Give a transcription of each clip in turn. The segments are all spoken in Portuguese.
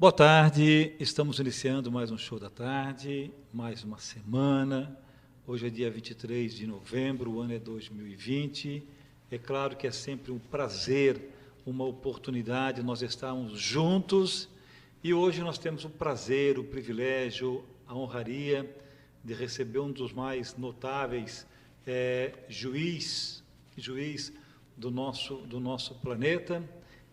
Boa tarde, estamos iniciando mais um show da tarde, mais uma semana. Hoje é dia 23 de novembro, o ano é 2020. É claro que é sempre um prazer, uma oportunidade nós estarmos juntos. E hoje nós temos o prazer, o privilégio, a honraria de receber um dos mais notáveis juiz do nosso planeta.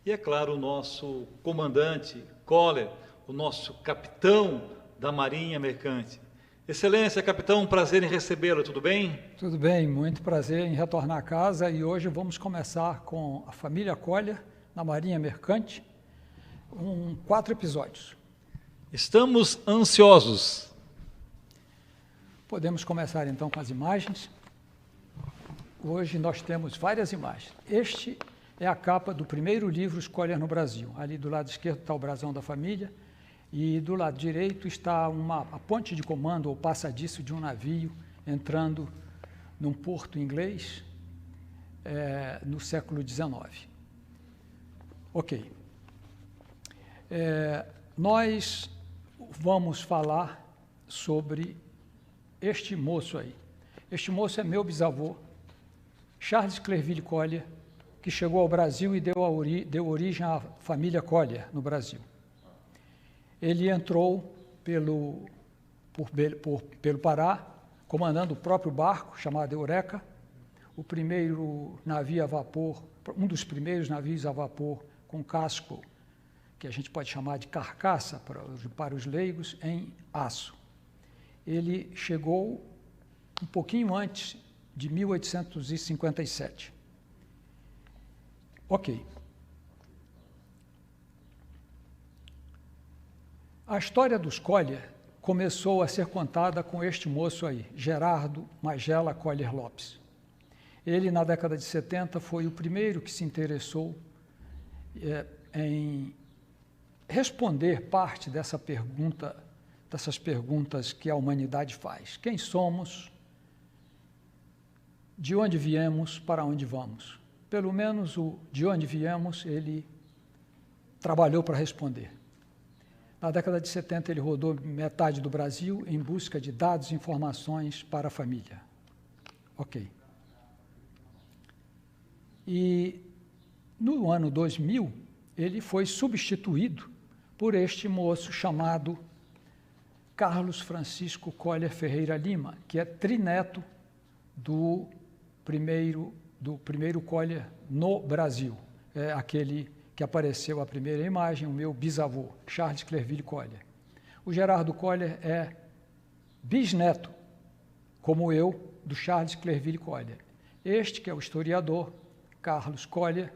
E, é claro, o nosso comandante, Koller, o nosso capitão da Marinha Mercante. Excelência, capitão, um prazer em recebê-lo, tudo bem? Tudo bem, muito prazer em retornar a casa e hoje vamos começar com a família Koller, na Marinha Mercante, 4 episódios. Estamos ansiosos. Podemos começar então com as imagens. Hoje nós temos várias imagens. Este é a capa do primeiro livro Koller no Brasil. Ali do lado esquerdo está o brasão da família e do lado direito está a ponte de comando ou passadiço de um navio entrando num porto inglês no século XIX. Ok. Nós vamos falar sobre este moço aí. Este moço é meu bisavô, Charles Clerville Koller, que chegou ao Brasil e deu origem à família Koller no Brasil. Ele entrou pelo Pará, comandando o próprio barco, chamado Eureka, o primeiro navio a vapor, um dos primeiros navios a vapor com casco, que a gente pode chamar de carcaça para os leigos, em aço. Ele chegou um pouquinho antes de 1857. Ok. A história dos Koller começou a ser contada com este moço aí, Gerardo Magela Koller Lopes. Ele, na década de 70, foi o primeiro que se interessou em responder parte dessas perguntas que a humanidade faz. Quem somos? De onde viemos? Para onde vamos? Pelo menos o de onde viemos, ele trabalhou para responder. Na década de 70, ele rodou metade do Brasil em busca de dados e informações para a família. Ok. E no ano 2000, ele foi substituído por este moço chamado Carlos Francisco Koller Ferreira Lima, que é trineto do primeiro Koller no Brasil, é aquele que apareceu a primeira imagem, o meu bisavô, Charles Clerville Koller. O Gerardo Koller é bisneto, como eu, do Charles Clerville Koller. Este, que é o historiador, Carlos Koller,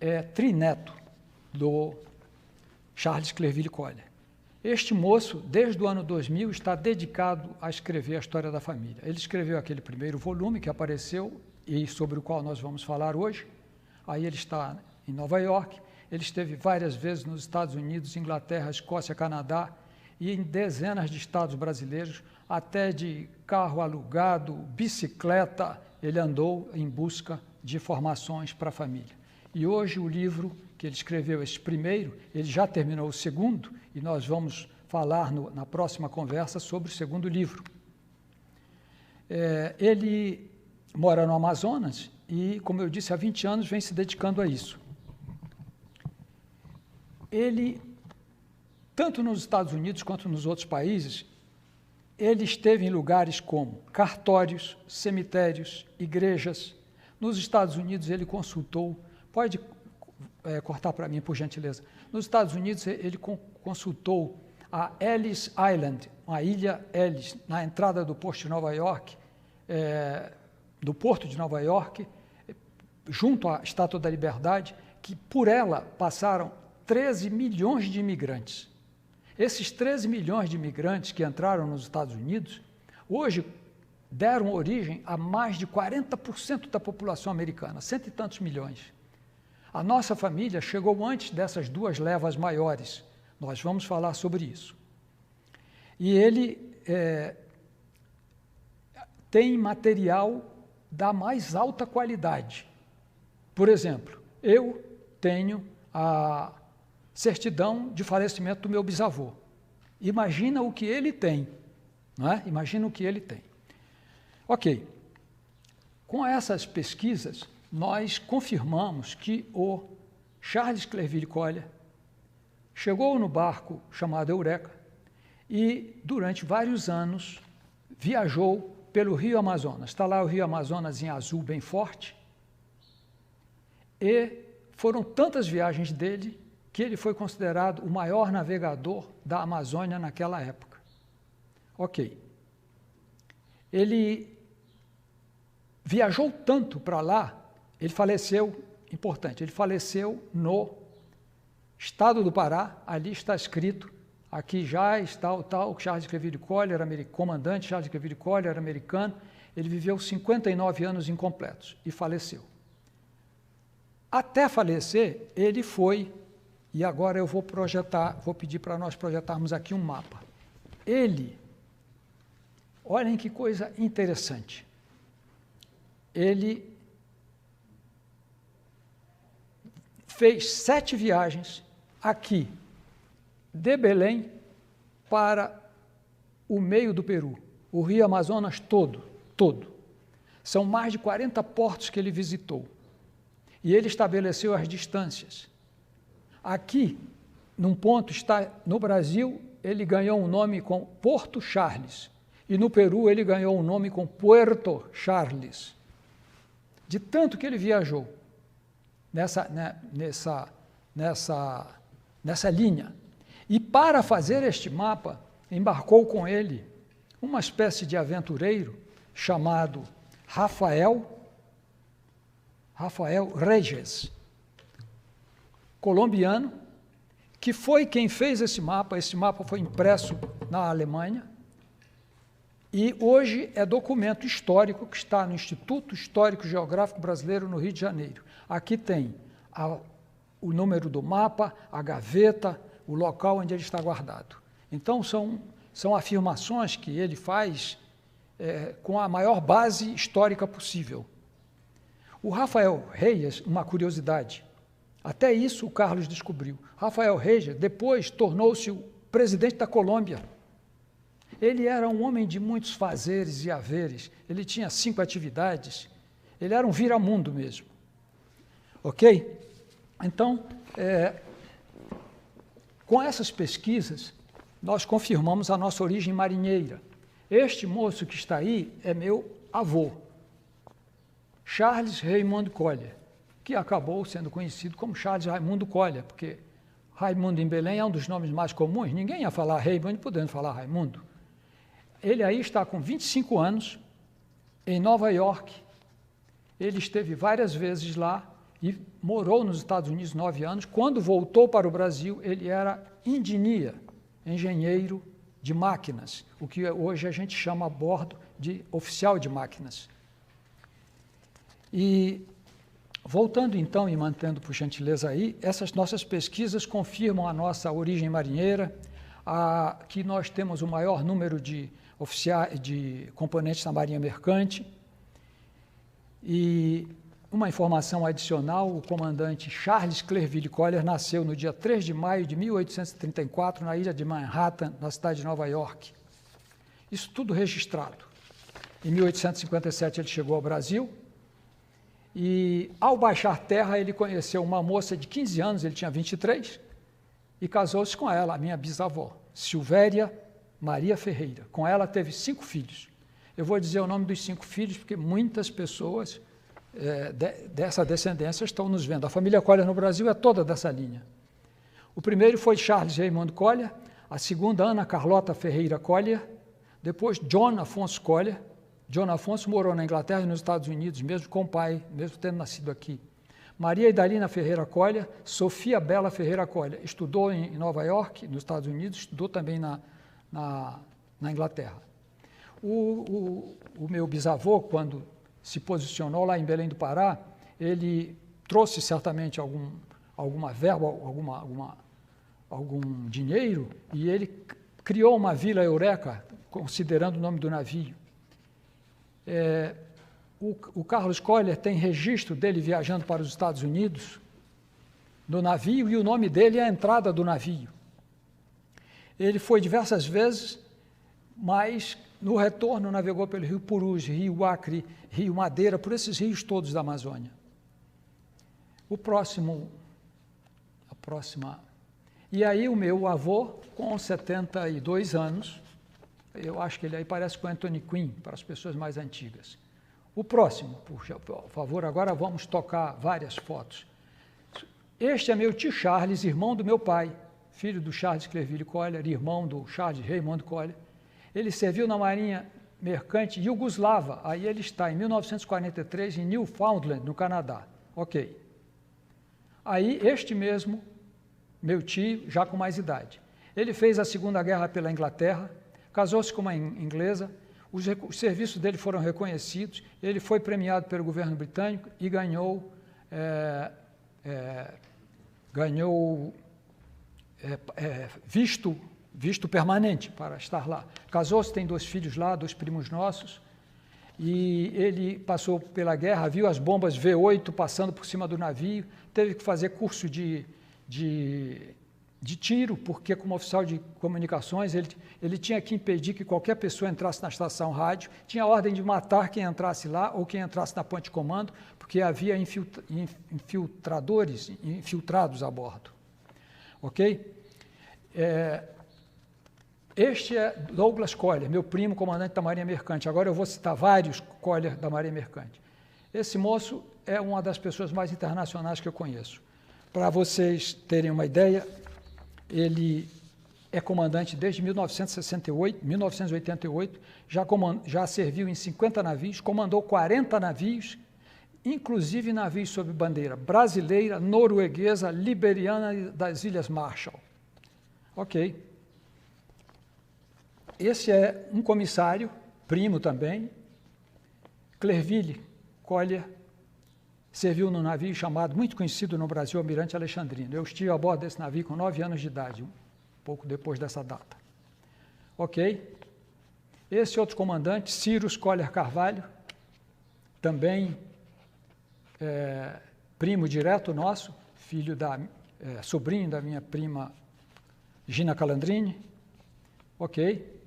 é trineto do Charles Clerville Koller. Este moço, desde o ano 2000, está dedicado a escrever a história da família. Ele escreveu aquele primeiro volume que apareceu e sobre o qual nós vamos falar hoje. Aí ele está em Nova York, ele esteve várias vezes nos Estados Unidos, Inglaterra, Escócia, Canadá e em dezenas de estados brasileiros, até de carro alugado, bicicleta, ele andou em busca de informações para a família. E hoje o livro que ele escreveu, esse primeiro, ele já terminou o segundo, e nós vamos falar na próxima conversa sobre o segundo livro. Ele mora no Amazonas e, como eu disse, há 20 anos vem se dedicando a isso. Ele, tanto nos Estados Unidos quanto nos outros países, ele esteve em lugares como cartórios, cemitérios, igrejas. Nos Estados Unidos ele consultou, pode cortar para mim, por gentileza. Nos Estados Unidos ele consultou a Ellis Island, a ilha Ellis, na entrada do porto de Nova York, junto à Estátua da Liberdade, que por ela passaram 13 milhões de imigrantes. Esses 13 milhões de imigrantes que entraram nos Estados Unidos, hoje deram origem a mais de 40% da população americana, 100 e tantos milhões. A nossa família chegou antes dessas duas levas maiores. Nós vamos falar sobre isso. E ele tem material da mais alta qualidade. Por exemplo, eu tenho certidão de falecimento do meu bisavô. Imagina o que ele tem, não é? Imagina o que ele tem. Ok. Com essas pesquisas, nós confirmamos que o Charles Clerville Collier chegou no barco chamado Eureka e, durante vários anos, viajou pelo Rio Amazonas. Está lá o Rio Amazonas em azul bem forte. E foram tantas viagens dele que ele foi considerado o maior navegador da Amazônia naquela época. Ok. Ele viajou tanto para lá, ele faleceu, importante, ele faleceu no estado do Pará, ali está escrito, aqui já está o tal Charles Clerville Collier, comandante Charles Clerville Collier, americano, ele viveu 59 anos incompletos e faleceu. Até falecer, ele foi, e agora eu vou pedir para nós projetarmos aqui um mapa. Ele, olhem que coisa interessante, ele fez 7 viagens aqui, de Belém para o meio do Peru, o Rio Amazonas todo. São mais de 40 portos que ele visitou. E ele estabeleceu as distâncias. Aqui, num ponto, está no Brasil, ele ganhou um nome com Porto Charles. E no Peru, ele ganhou um nome com Puerto Charles. De tanto que ele viajou nessa linha. E para fazer este mapa, embarcou com ele uma espécie de aventureiro chamado Rafael Reyes, colombiano, que foi quem fez esse mapa foi impresso na Alemanha, e hoje é documento histórico que está no Instituto Histórico Geográfico Brasileiro, no Rio de Janeiro. Aqui tem o número do mapa, a gaveta, o local onde ele está guardado. Então, são afirmações que ele faz com a maior base histórica possível. O Rafael Reyes, uma curiosidade, até isso o Carlos descobriu. Rafael Reyes depois tornou-se o presidente da Colômbia. Ele era um homem de muitos fazeres e haveres, ele tinha 5 atividades, ele era um viramundo mesmo. Ok? Então, com essas pesquisas, nós confirmamos a nossa origem marinheira. Este moço que está aí é meu avô, Charles Raymond Collier, que acabou sendo conhecido como Charles Raimundo Collier, porque Raimundo em Belém é um dos nomes mais comuns, ninguém ia falar Raymond podendo falar Raimundo. Ele aí está com 25 anos, em Nova York. Ele esteve várias vezes lá e morou nos Estados Unidos 9 anos. Quando voltou para o Brasil, ele era engenheiro de máquinas, o que hoje a gente chama a bordo de oficial de máquinas. E, voltando então e mantendo por gentileza aí, essas nossas pesquisas confirmam a nossa origem marinheira, que nós temos o maior número de componentes da Marinha Mercante. E uma informação adicional, o comandante Charles Clerville Collier nasceu no dia 3 de maio de 1834, na ilha de Manhattan, na cidade de Nova York. Isso tudo registrado. Em 1857 ele chegou ao Brasil e, ao baixar terra, ele conheceu uma moça de 15 anos, ele tinha 23, e casou-se com ela, a minha bisavó, Silvéria Maria Ferreira. Com ela teve 5 filhos. Eu vou dizer o nome dos 5 filhos porque muitas pessoas dessa descendência estão nos vendo. A família Collier no Brasil é toda dessa linha. O primeiro foi Charles Raymond Collier, a segunda Ana Carlota Ferreira Collier, depois John Afonso Collier. John Afonso morou na Inglaterra e nos Estados Unidos, mesmo com o pai, mesmo tendo nascido aqui. Maria Idalina Ferreira Collier, Sofia Bela Ferreira Collier, estudou em Nova York, nos Estados Unidos, estudou também na Inglaterra. O meu bisavô, quando se posicionou lá em Belém do Pará, ele trouxe certamente alguma verba, algum dinheiro, e ele criou uma Vila Eureka, considerando o nome do navio. O Carlos Collier tem registro dele viajando para os Estados Unidos, no navio e o nome dele é a entrada do navio. Ele foi diversas vezes, mas no retorno navegou pelo Rio Purus, Rio Acre, Rio Madeira, por esses rios todos da Amazônia. E aí o meu avô, com 72 anos, eu acho que ele aí parece com Anthony Quinn, para as pessoas mais antigas. O próximo, por favor, agora vamos tocar várias fotos. Este é meu tio Charles, irmão do meu pai, filho do Charles Clerville Collier, irmão do Charles Raymond Collier. Ele serviu na Marinha Mercante Iugoslava, aí ele está em 1943 em Newfoundland, no Canadá. Ok. Aí este mesmo, meu tio, já com mais idade. Ele fez a Segunda Guerra pela Inglaterra, casou-se com uma inglesa, os serviços dele foram reconhecidos, ele foi premiado pelo governo britânico e ganhou visto permanente para estar lá. Casou-se, tem 2 filhos lá, 2 primos nossos, e ele passou pela guerra, viu as bombas V8 passando por cima do navio, teve que fazer curso de tiro, porque como oficial de comunicações, ele tinha que impedir que qualquer pessoa entrasse na estação rádio, tinha ordem de matar quem entrasse lá ou quem entrasse na ponte de comando, porque havia infiltrados a bordo. Ok? Este é Douglas Collier, meu primo, comandante da Marinha Mercante. Agora eu vou citar vários Collier da Marinha Mercante. Esse moço é uma das pessoas mais internacionais que eu conheço. Para vocês terem uma ideia, ele é comandante desde 1988, já serviu em 50 navios, comandou 40 navios, inclusive navios sob bandeira brasileira, norueguesa, liberiana e das Ilhas Marshall. Ok. Esse é um comissário, primo também, Clerville Collier, serviu num navio chamado, muito conhecido no Brasil, Almirante Alexandrino. Eu estive a bordo desse navio com 9 anos de idade, um pouco depois dessa data. Ok? Esse outro comandante, Cyrus Collier Carvalho, também primo direto nosso, sobrinho da minha prima Gina Calandrini. Ok?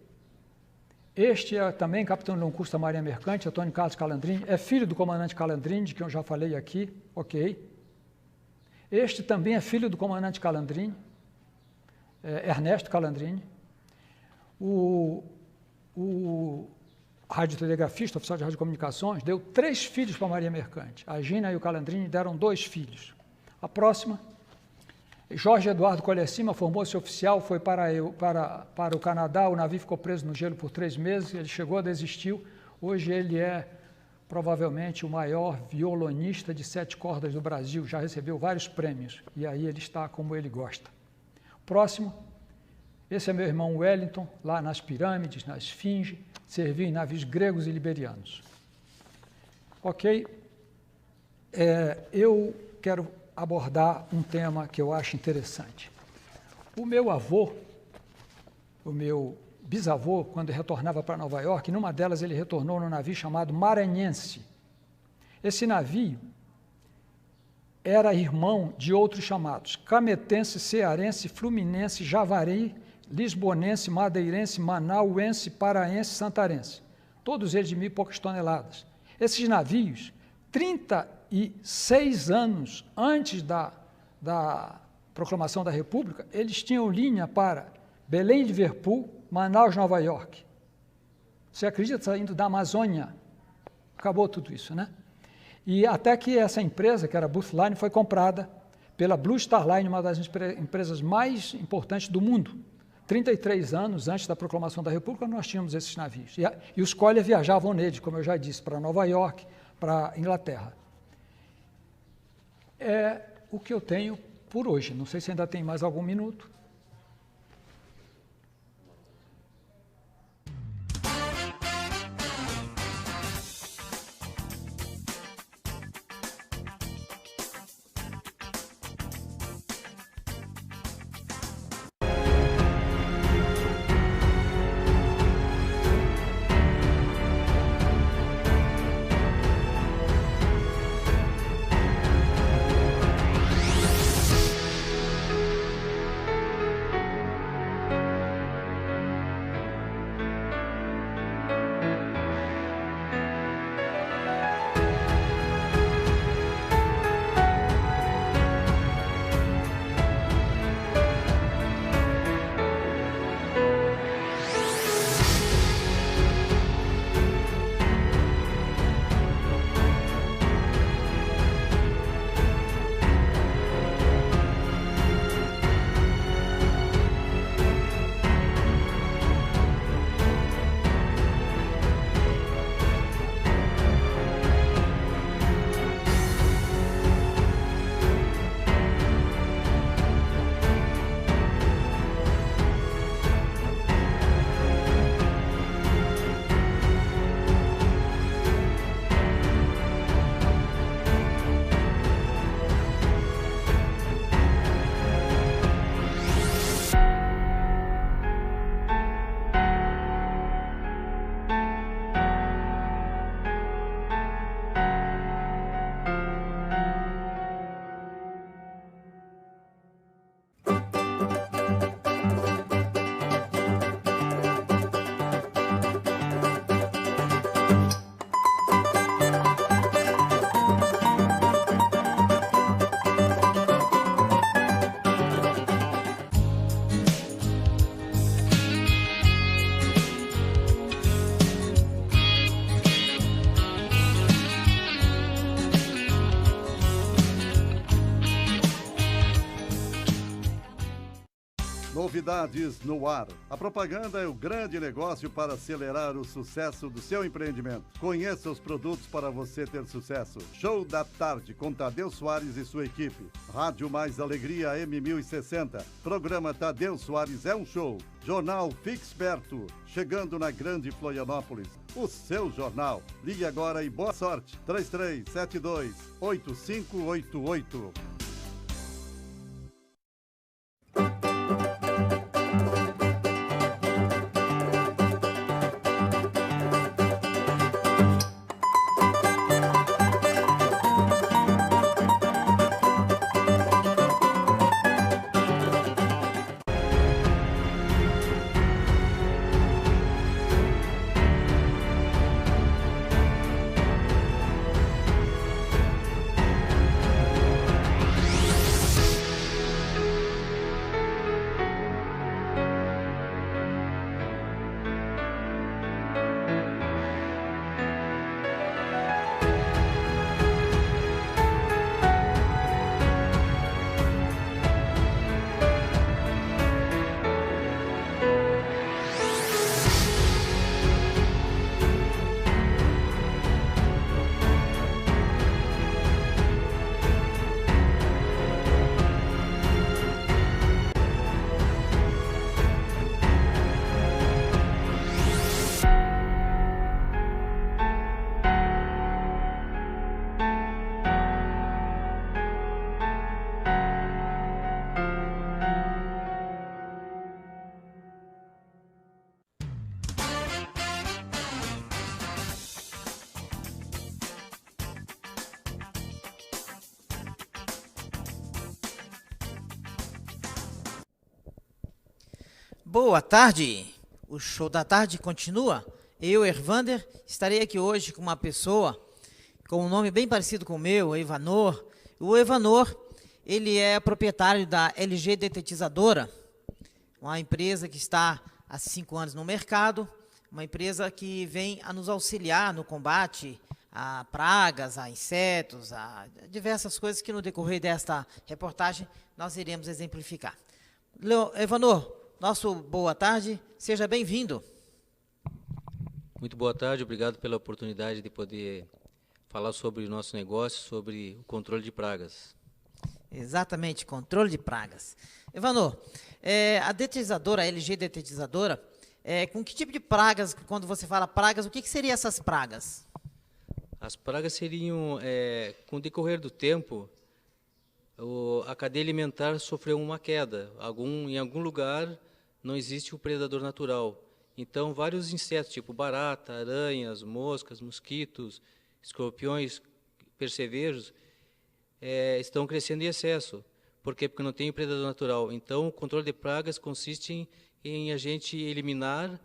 Este é também capitão de um curso da Marinha Mercante, Antônio Carlos Calandrini, é filho do comandante Calandrini, de quem eu já falei aqui, ok. Este também é filho do comandante Calandrini, Ernesto Calandrini. O radiotelegrafista, oficial de radiocomunicações, deu 3 filhos para a Marinha Mercante. A Gina e o Calandrini deram 2 filhos. A próxima, Jorge Eduardo Collier Cima, formou-se oficial, foi para o Canadá, o navio ficou preso no gelo por 3 meses, ele chegou, desistiu. Hoje ele é provavelmente o maior violonista de 7 cordas do Brasil, já recebeu vários prêmios, e aí ele está como ele gosta. Próximo, esse é meu irmão Wellington, lá nas pirâmides, na Esfinge, serviu em navios gregos e liberianos. Ok? Eu quero abordar um tema que eu acho interessante. O meu avô, o meu bisavô, quando retornava para Nova York, numa delas ele retornou num navio chamado Maranhense. Esse navio era irmão de outros chamados Cametense, Cearense, Fluminense, Javari, Lisbonense, Madeirense, Manauense, Paraense, Santarense. Todos eles de 1.000 e poucas toneladas. Esses navios, 36 anos antes da proclamação da República, eles tinham linha para Belém, Liverpool, Manaus, Nova York. Você acredita, saindo da Amazônia? Acabou tudo isso, né? E até que essa empresa, que era a Booth Line, foi comprada pela Blue Star Line, uma das empresas mais importantes do mundo. 33 anos antes da proclamação da República, nós tínhamos esses navios. E os Collier viajavam neles, como eu já disse, para Nova York, para Inglaterra. É o que eu tenho por hoje. Não sei se ainda tem mais algum minuto. Novidades no ar. A propaganda é o grande negócio para acelerar o sucesso do seu empreendimento. Conheça os produtos para você ter sucesso. Show da Tarde com Tadeu Soares e sua equipe. Rádio Mais Alegria M1060. Programa Tadeu Soares é um show. Jornal Fixperto, chegando na Grande Florianópolis. O seu jornal. Ligue agora e boa sorte. 3372-8588. Boa tarde, o Show da Tarde continua. Eu, Ervander, estarei aqui hoje com uma pessoa com um nome bem parecido com o meu, Evanor. O Evanor, ele é proprietário da LG Detetizadora, uma empresa que está há 5 anos no mercado, uma empresa que vem a nos auxiliar no combate a pragas, a insetos, a diversas coisas que no decorrer desta reportagem nós iremos exemplificar. Evanor, nosso boa tarde, seja bem-vindo. Muito boa tarde, obrigado pela oportunidade de poder falar sobre o nosso negócio, sobre o controle de pragas. Exatamente, controle de pragas. Evanor, a detetizadora, a LG Detetizadora, com que tipo de pragas, quando você fala pragas, o que seriam essas pragas? As pragas seriam, com o decorrer do tempo, a cadeia alimentar sofreu uma queda. Em algum lugar não existe o predador natural. Então, vários insetos, tipo barata, aranhas, moscas, mosquitos, escorpiões, percevejos, estão crescendo em excesso. Por quê? Porque não tem o predador natural. Então, o controle de pragas consiste em a gente eliminar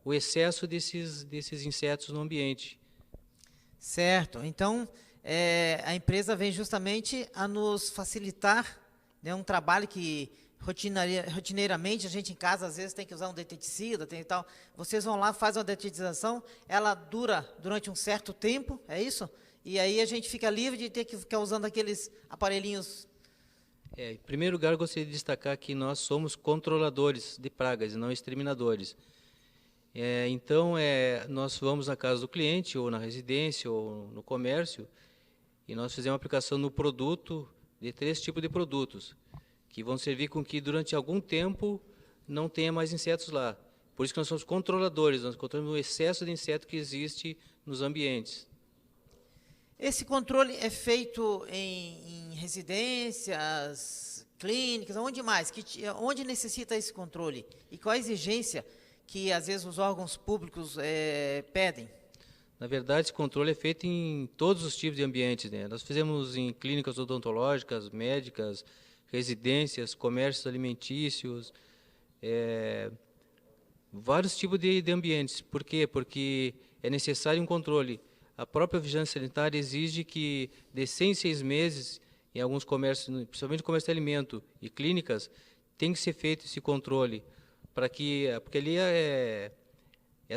o excesso desses insetos no ambiente. Certo. Então, a empresa vem justamente a nos facilitar, né, um trabalho que rotineiramente a gente em casa às vezes tem que usar um deteticida, tem e tal. Vocês vão lá, fazem uma detetização, ela dura durante um certo tempo, é isso? E aí a gente fica livre de ter que ficar usando aqueles aparelhinhos. Em primeiro lugar, eu gostaria de destacar que nós somos controladores de pragas e não exterminadores. Então, nós vamos na casa do cliente, ou na residência, ou no comércio, e nós fizemos uma aplicação no produto, de 3 tipos de produtos, que vão servir com que durante algum tempo não tenha mais insetos lá. Por isso que nós somos controladores, nós controlamos o excesso de inseto que existe nos ambientes. Esse controle é feito em residências, clínicas, onde mais? Onde necessita esse controle? E qual a exigência que às vezes os órgãos públicos pedem? Na verdade, esse controle é feito em todos os tipos de ambientes, né? Nós fizemos em clínicas odontológicas, médicas, residências, comércios alimentícios, vários tipos de ambientes. Por quê? Porque é necessário um controle. A própria vigilância sanitária exige que de 6 em 6 meses, em alguns comércios, principalmente comércio de alimento e clínicas, tem que ser feito esse controle, porque ali é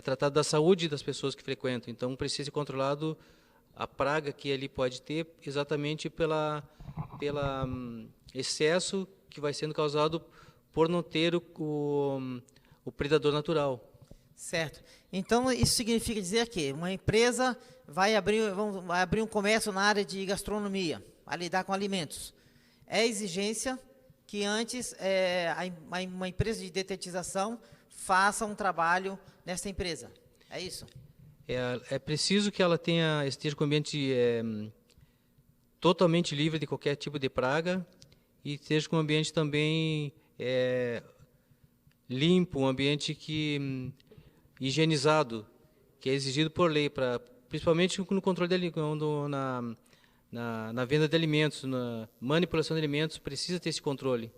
tratado da saúde das pessoas que frequentam. Então, precisa ser controlado a praga que ali pode ter, exatamente pela excesso que vai sendo causado por não ter o predador natural. Certo. Então, isso significa dizer que uma empresa vai abrir um comércio na área de gastronomia, a lidar com alimentos. É exigência que antes uma empresa de detetização faça um trabalho nessa empresa. É isso? É preciso que ela esteja com o ambiente totalmente livre de qualquer tipo de praga e esteja com um ambiente também limpo, um ambiente higienizado, que é exigido por lei, principalmente no controle na venda de alimentos, na manipulação de alimentos, precisa ter esse controle.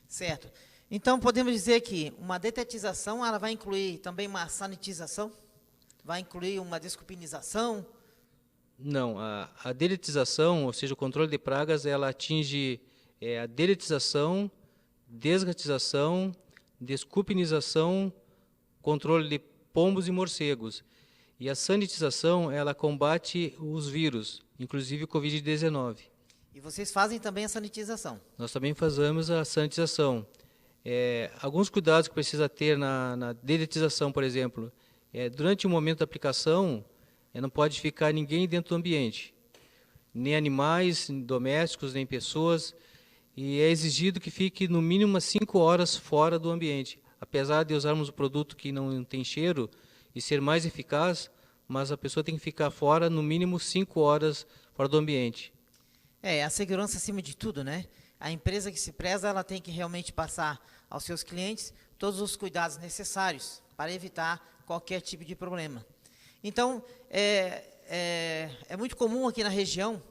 Certo. Então, podemos dizer que uma detetização ela vai incluir também uma sanitização? Vai incluir uma desculpinização? Não, a deletização, ou seja, o controle de pragas, ela atinge a deletização, desratização, desculpinização, controle de pombos e morcegos. E a sanitização, ela combate os vírus, inclusive o Covid-19. E vocês fazem também a sanitização? Nós também fazemos a sanitização. Alguns cuidados que precisa ter na deletização, por exemplo, durante o momento da aplicação, não pode ficar ninguém dentro do ambiente, nem animais domésticos, nem pessoas, e é exigido que fique no mínimo 5 horas fora do ambiente. Apesar de usarmos o produto que não tem cheiro e ser mais eficaz, mas a pessoa tem que ficar fora no mínimo 5 horas fora do ambiente. A segurança acima de tudo, né? A empresa que se preza, ela tem que realmente passar aos seus clientes todos os cuidados necessários para evitar qualquer tipo de problema. Então, é muito comum aqui na região,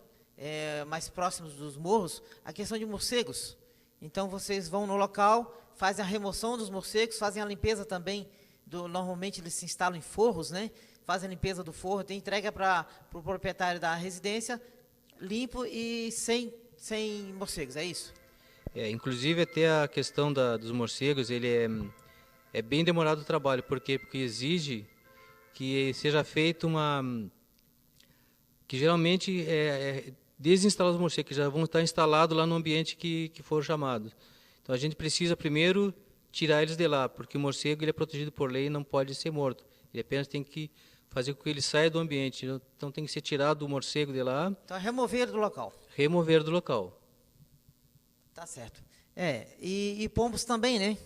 mais próximos dos morros, a questão de morcegos. Então, vocês vão no local, fazem a remoção dos morcegos, fazem a limpeza também, normalmente eles se instalam em forros, né? Fazem a limpeza do forro, entrega para o proprietário da residência, limpo e sem morcegos, é isso? Inclusive, até a questão dos morcegos, ele é bem demorado o trabalho. Por quê? Porque exige que seja feito que geralmente desinstalar os morcegos, que já vão estar instalados lá no ambiente que for chamado. Então, a gente precisa primeiro tirar eles de lá, porque o morcego ele é protegido por lei e não pode ser morto. Ele apenas tem que fazer com que ele saia do ambiente. Então, tem que ser tirado o morcego de lá. Então, remover do local. Remover do local. Tá certo. E pombos também, né?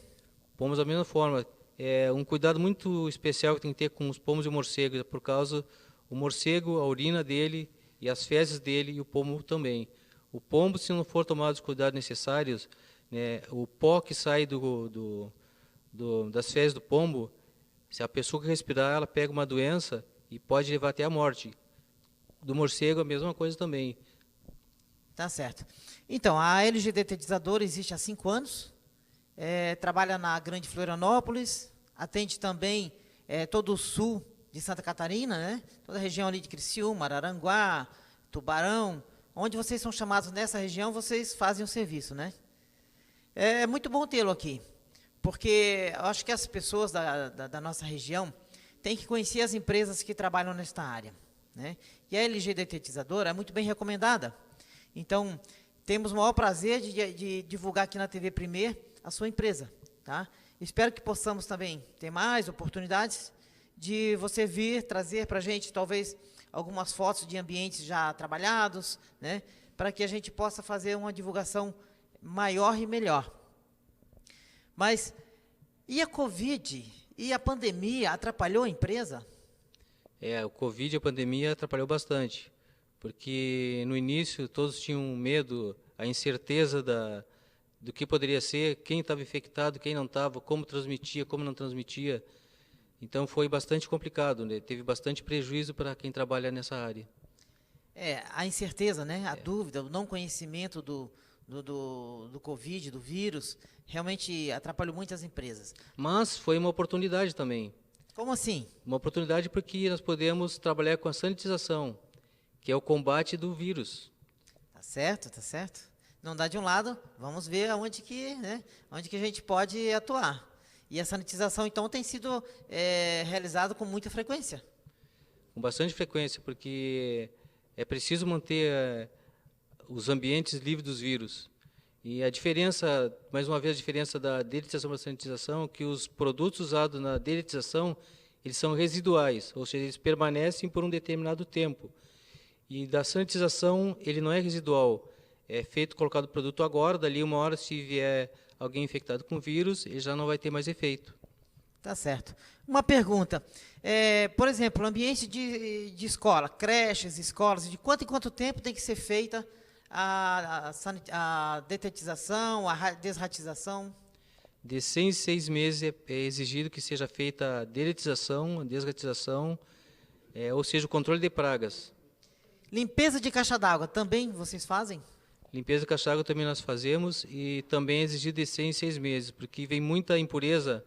Pombos da mesma forma. É um cuidado muito especial que tem que ter com os pombos e morcegos, por causa o morcego, a urina dele e as fezes dele, e o pombo também. O pombo, se não for tomado os cuidados necessários, né, o pó que sai das fezes do pombo, se a pessoa que respirar, ela pega uma doença e pode levar até a morte. Do morcego, a mesma coisa também. Tá certo. Então, a LG Detetizador existe há 5 anos, trabalha na Grande Florianópolis, atende também todo o sul de Santa Catarina, né? Toda a região ali de Criciúma, Araranguá, Tubarão, onde vocês são chamados nessa região, vocês fazem o serviço, né? É muito bom tê-lo aqui, porque eu acho que as pessoas da nossa região têm que conhecer as empresas que trabalham nesta área, né? E a LG Detetizadora é muito bem recomendada. Então, temos o maior prazer de divulgar aqui na TV Primeiro a sua empresa, tá? Espero que possamos também ter mais oportunidades de você vir trazer para a gente, talvez, algumas fotos de ambientes já trabalhados, né? Para que a gente possa fazer uma divulgação maior e melhor. Mas, e a Covid? E a pandemia atrapalhou a empresa? O Covid e a pandemia atrapalhou bastante, porque no início todos tinham medo, a incerteza do que poderia ser, quem estava infectado, quem não estava, como transmitia, como não transmitia. Então foi bastante complicado, né? Teve bastante prejuízo para quem trabalha nessa área. A incerteza, né? A dúvida, o não conhecimento do Covid, do vírus, realmente atrapalhou muitas empresas. Mas foi uma oportunidade também. Como assim? Uma oportunidade porque nós podemos trabalhar com a sanitização, que é o combate do vírus. Tá certo, tá certo. Não dá de um lado, vamos ver onde que a gente pode atuar. E a sanitização, então, tem sido realizada com muita frequência? Com bastante frequência, porque é preciso manter os ambientes livres dos vírus. E a diferença, mais uma vez, a diferença da derretização para a sanitização, é que os produtos usados na derretização, eles são residuais, ou seja, eles permanecem por um determinado tempo. E da sanitização, ele não é residual, é feito, colocado o produto agora, dali 1 hora, se vier alguém infectado com vírus, ele já não vai ter mais efeito. Tá certo. Uma pergunta, por exemplo, ambiente de escola, creches, escolas, de quanto em quanto tempo tem que ser feita a detetização, a desratização? De 6 em 6 meses é exigido que seja feita a derretização, a desratização, ou seja, o controle de pragas. Limpeza de caixa d'água, também vocês fazem? Limpeza de caixa d'água também nós fazemos e também é exigido de 6 em 6 meses, porque vem muita impureza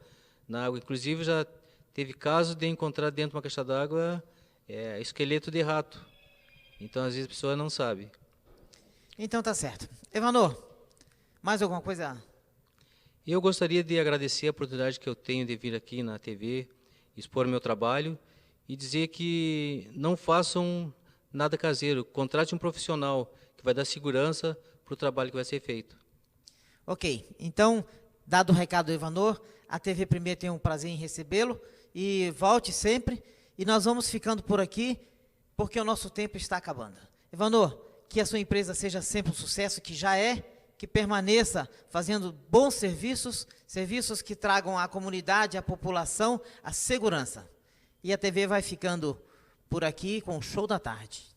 na água. Inclusive já teve caso de encontrar dentro de uma caixa d'água esqueleto de rato. Então às vezes a pessoa não sabe. Então tá certo. Evanor, mais alguma coisa? Eu gostaria de agradecer a oportunidade que eu tenho de vir aqui na TV, expor meu trabalho e dizer que não façam nada caseiro, contrate um profissional que vai dar segurança para o trabalho que vai ser feito. Ok, então, dado o recado do Evanor, a TV Primeiro tem um prazer em recebê-lo e volte sempre. E nós vamos ficando por aqui, porque o nosso tempo está acabando. Evanor, que a sua empresa seja sempre um sucesso, que já é, que permaneça fazendo bons serviços, serviços que tragam à comunidade, à população, a segurança. E a TV vai ficando por aqui com o Show da Tarde.